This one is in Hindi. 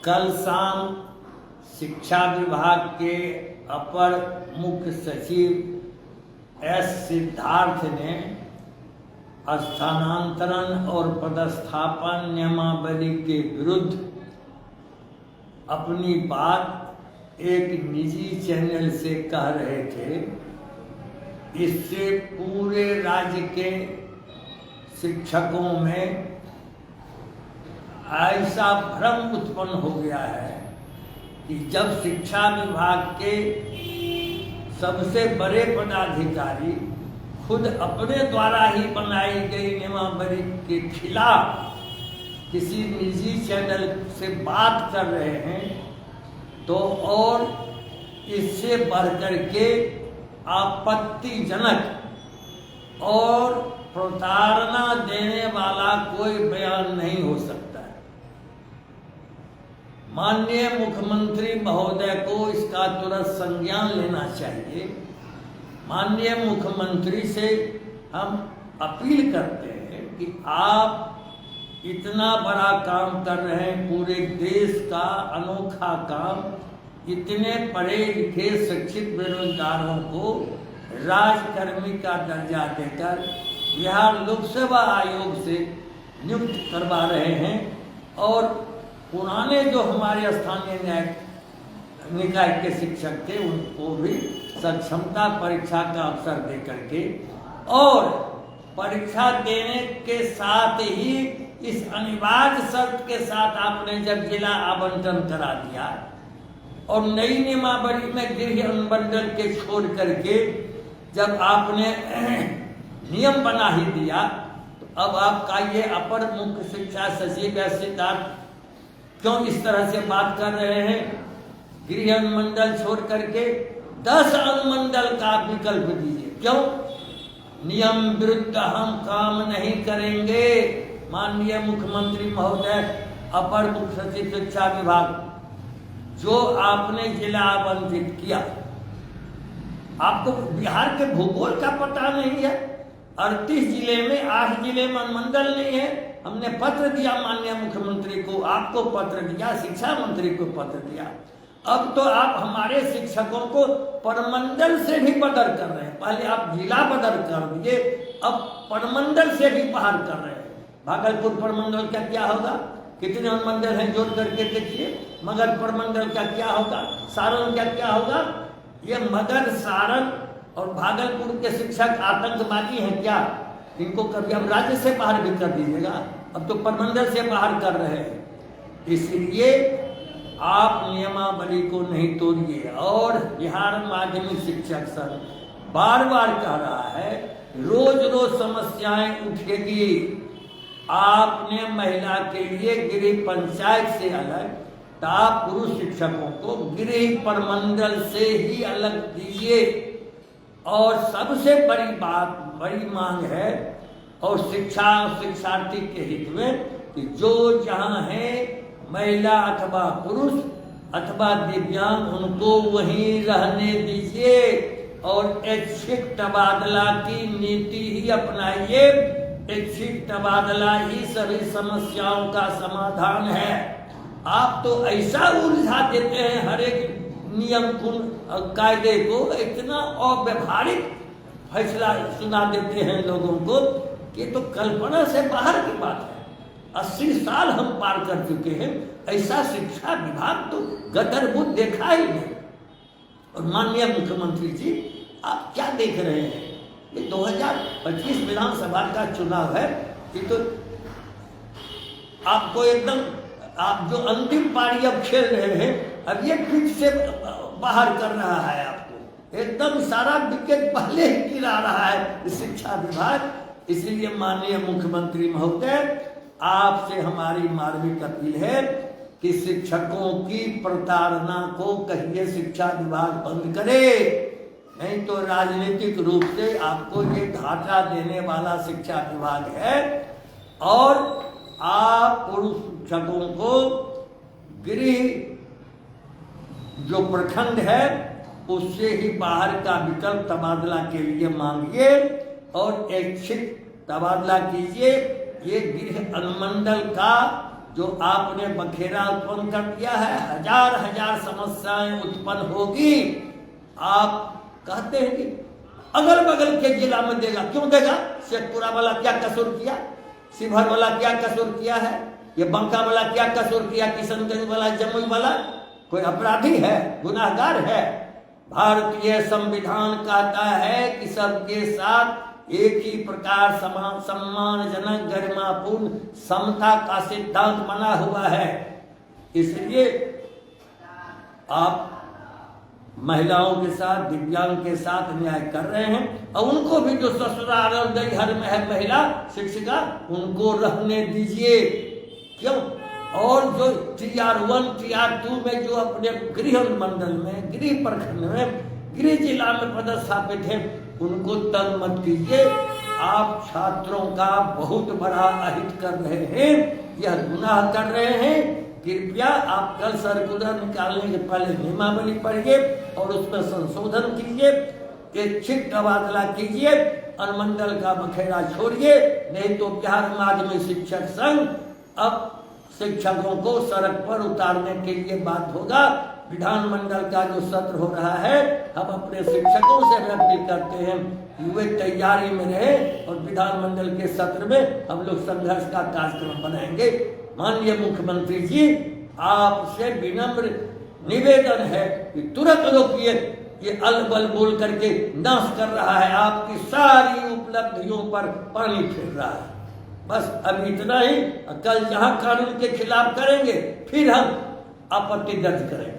कल शाम शिक्षा विभाग के अपर मुख्य सचिव एस सिद्धार्थ ने स्थानांतरण और पदस्थापन नियमावली के विरुद्ध अपनी बात एक निजी चैनल से कह रहे थे। इससे पूरे राज्य के शिक्षकों में ऐसा भ्रम उत्पन्न हो गया है कि जब शिक्षा विभाग के सबसे बड़े पदाधिकारी खुद अपने द्वारा ही बनाई गई नियमावली के खिलाफ किसी निजी चैनल से बात कर रहे हैं, तो और इससे बढ़कर के आपत्तिजनक और प्रताड़ना देने वाला कोई बयान नहीं हो सकता है। माननीय मुख्यमंत्री महोदय को इसका तुरंत संज्ञान लेना चाहिए। माननीय मुख्यमंत्री से हम अपील करते हैं कि आप इतना बड़ा काम कर रहे हैं, पूरे देश का अनोखा काम, इतने पढ़े लिखे शिक्षित बेरोजगारों को राजकर्मी का दर्जा देकर बिहार लोक सेवा आयोग से नियुक्त करवा रहे हैं और पुराने जो हमारे स्थानीय निकाय के शिक्षक थे उनको भी सक्षमता परीक्षा का अवसर दे करके और परीक्षा देने के साथ ही इस अनिवार्य शर्त के साथ आपने जब जिला आवंटन करा दिया और नई नियमावली में गृह अनुमंडल के छोड़ करके जब आपने नियम बना ही दिया, तो अब आपका ये अपर मुख्य शिक्षा सचिव सिद्धार्थ क्यों इस तरह से बात कर रहे हैं? गृह अनुमंडल छोड़ करके 10 अनुमंडल का विकल्प दीजिए। क्यों? नियम विरुद्ध हम काम नहीं करेंगे। माननीय मुख्यमंत्री महोदय, अपर मुख्य सचिव शिक्षा विभाग, जो आपने जिला आवंटित किया, आपको बिहार के भूगोल का पता नहीं है। 38 जिले में 8 जिले में अनुमंडल नहीं है। हमने पत्र दिया माननीय मुख्यमंत्री को, आपको पत्र दिया, शिक्षा मंत्री को पत्र दिया। अब तो आप हमारे शिक्षकों को परमंडल से भी बदर कर रहे हैं। पहले आप जिला बदर कर दिए, अब परमंडल से भी बाहर कर रहे हैं। भागलपुर परमंडल का क्या होगा? कितने अनुमंडल हैं जोड़ करके देखिए। मगध परमंडल का क्या होगा? सारण का क्या होगा? ये मगध, सारण और भागलपुर के शिक्षक आतंकवादी हैं क्या? इनको कभी अब राज्य से बाहर भी कर दीजिएगा, अब तो परमंडल से बाहर कर रहे हैं। इसलिए आप नियमावली को नहीं तोड़िए। और बिहार माध्यमिक शिक्षक संघ बार बार कह रहा है, रोज रोज समस्याएं उठेगी। आपने महिला के लिए गृह पंचायत से अलग, आप पुरुष शिक्षकों को गृह परमंडल से ही अलग दीजिए। और सबसे बड़ी बात, बड़ी मांग है और शिक्षार्थी के हित में कि जो जहां है महिला अथवा पुरुष अथवा दिव्यांग, उनको वहीं रहने दीजिए और ऐच्छिक तबादला की नीति ही अपनाइए। ऐच्छिक तबादला ही सभी समस्याओं का समाधान है। आप तो ऐसा उलझा देते हैं हर एक नियम कायदे को, इतना अव्यवहारिक फैसला सुना देते हैं लोगों को कि तो कल्पना से बाहर की बात है। 80 साल हम पार कर चुके हैं, ऐसा शिक्षा विभाग तो गदरबुद देखा ही नहीं। और माननीय मुख्यमंत्री जी, आप क्या देख रहे हैं? ये 2025 विधानसभा का चुनाव है, ये तो आपको एकदम, आप जो अंतिम पारी अब खेल रहे हैं, अब ये पिच से बाहर कर रहा है आपको, एकदम सारा विकेट पहले ही गिरा रहा है शिक्षा विभाग। इसलिए माननीय मुख्यमंत्री महोदय, आपसे हमारी मार्मिक अपील है कि शिक्षकों की प्रताड़ना को कहिए शिक्षा विभाग बंद करे, नहीं तो राजनीतिक रूप से आपको ये घाटा देने वाला शिक्षा विभाग है। और आप पुरुष शिक्षकों को गृह जो प्रखंड है उससे ही बाहर का विकल्प तबादला के लिए मांगिए और ऐच्छिक तबादला कीजिए। ये गृह अनुमंडल का जो आपने बखेरा उत्पन्न कर दिया है, हजार हजार समस्याएं उत्पन्न होगी। आप कहते हैं कि अगल बगल के जिला में देगा, क्यों देगा? शेखपुरा वाला क्या कसूर किया? शिवहर वाला क्या कसूर किया है? ये बंका वाला क्या कसूर किया? किशनगंज वाला, जमुई वाला कोई अपराधी है, गुनाहगार है? भारतीय संविधान कहता है कि सबके साथ एक ही प्रकार समान, सम्मानजनक, गरिमापूर्ण समता का सिद्धांत बना हुआ है। इसलिए आप महिलाओं के साथ, दिव्यांग के साथ न्याय कर रहे हैं, और उनको भी जो ससुराल और नैहर में है महिला शिक्षिका, उनको रहने दीजिए। क्यों? और जो TR1 TR2 में जो अपने गृह मंडल में, गृह प्रखंड में, गृह जिला में पदस्थापित है, उनको तंग मत कीजिए। आप छात्रों का बहुत बड़ा अहित कर रहे हैं, यह गुनाह कर रहे हैं। कृपया आप कल सर्कुलर निकालने के पहले नियमावली पढ़िए और उसमें संशोधन कीजिए, एक छिट तबादला कीजिए, अनुमंडल का बखेड़ा छोड़िए। नहीं तो बिहार माध्यमिक शिक्षक संघ अब शिक्षकों को सड़क पर उतारने के लिए बाध्य होगा। विधानमंडल का जो सत्र हो रहा है, हम अपने शिक्षकों से भी अपील करते हैं कि वे तैयारी में रहे, और विधानमंडल के सत्र में हम लोग संघर्ष का कार्यक्रम बनाएंगे। माननीय मुख्यमंत्री जी, आपसे विनम्र निवेदन है कि तुरंत रोकिए, ये अलबल बोल करके नाश कर रहा है, आपकी सारी उपलब्धियों पर पानी फिर रहा है। बस अब इतना ही। कल जहां कानून के खिलाफ करेंगे, फिर हम आपत्ति दर्ज करेंगे।